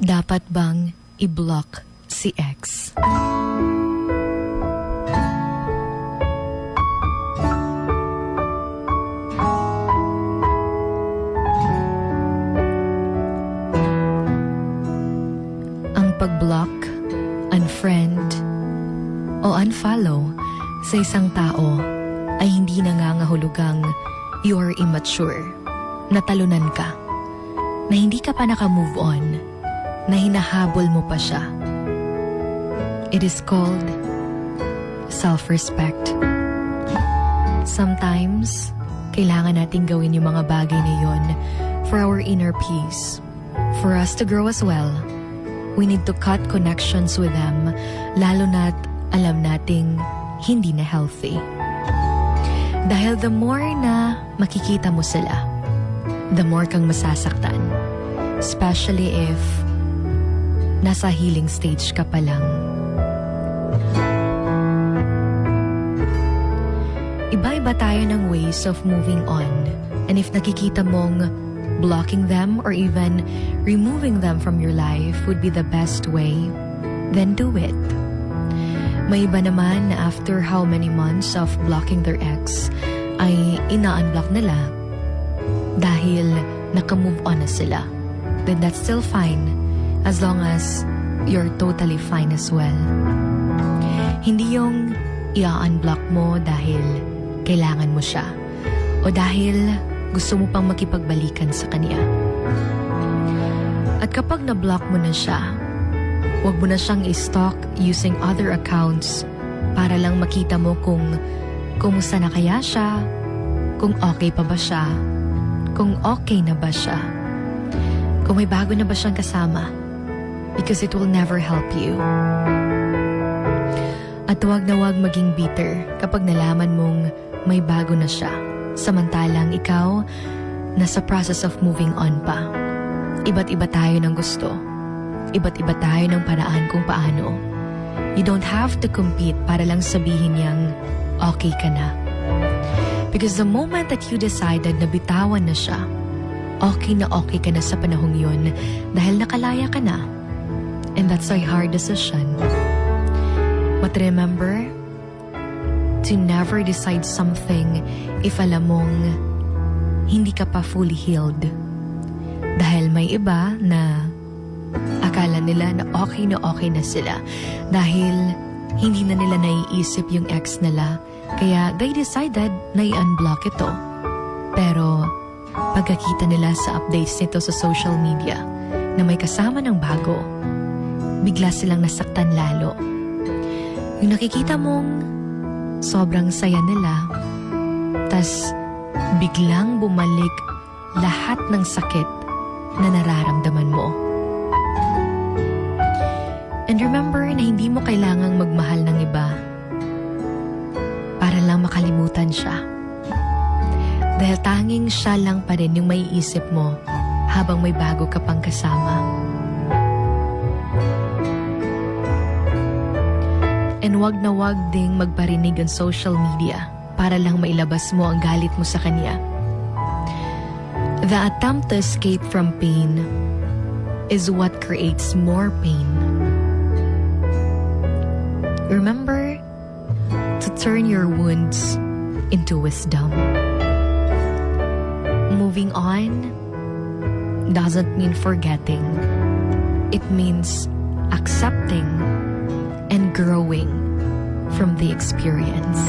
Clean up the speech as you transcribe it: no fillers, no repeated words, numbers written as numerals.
Dapat bang i-block si ex? Ang pag-block, unfriend, o unfollow sa isang tao ay hindi nangangahulugang you are immature, natalunan ka, na hindi ka pa naka-move on, na hinahabol mo pa siya. It is called self-respect. Sometimes, kailangan nating gawin yung mga bagay na yun for our inner peace. For us to grow as well, we need to cut connections with them, lalo na't alam nating hindi na healthy. Dahil the more na makikita mo sila, the more kang masasaktan. Especially if nasa healing stage ka pa lang. Iba-iba tayo ng ways of moving on. And if nakikita mong blocking them or even removing them from your life would be the best way, then do it. May iba naman na after how many months of blocking their ex ay ina-unblock nila dahil naka-move on na sila. Then that's still fine as long as you're totally fine as well. Hindi yung i-unblock mo dahil kailangan mo siya o dahil gusto mo pang makipagbalikan sa kanya. At kapag na-block mo na siya, huwag mo na siyang i-stalk using other accounts para lang makita mo kung kumusta na kaya siya, kung okay pa ba siya, kung okay na ba siya, kung may bago na ba siyang kasama, because it will never help you. At huwag na huwag maging bitter kapag nalaman mong may bago na siya, samantalang ikaw nasa process of moving on pa. Iba't iba tayo ng gusto. Iba't iba tayo ng paraan kung paano. You don't have to compete para lang sabihin niyang okay ka na. Because the moment that you decided na bitawan na siya, okay ka na sa panahong yun dahil nakalaya ka na. And that's a hard decision. But remember to never decide something if alam mong hindi ka pa fully healed. Dahil may iba na akala nila na okay na sila dahil hindi na nila naiisip yung ex nila. Kaya they decided na i-unblock ito. Pero pagkakita nila sa updates nito sa social media na may kasama ng bago, bigla silang nasaktan lalo. Yung nakikita mong sobrang saya nila, tas biglang bumalik lahat ng sakit na nararamdaman mo. And remember na hindi mo kailangang magmahal ng iba para lang makalimutan siya. Dahil tanging siya lang pa rin yung maiisip mo habang may bago ka pang kasama. And wag na wag ding magparinig ang social media para lang mailabas mo ang galit mo sa kanya. The attempt to escape from pain is what creates more pain. Remember to turn your wounds into wisdom. Moving on doesn't mean forgetting. It means accepting and growing from the experience.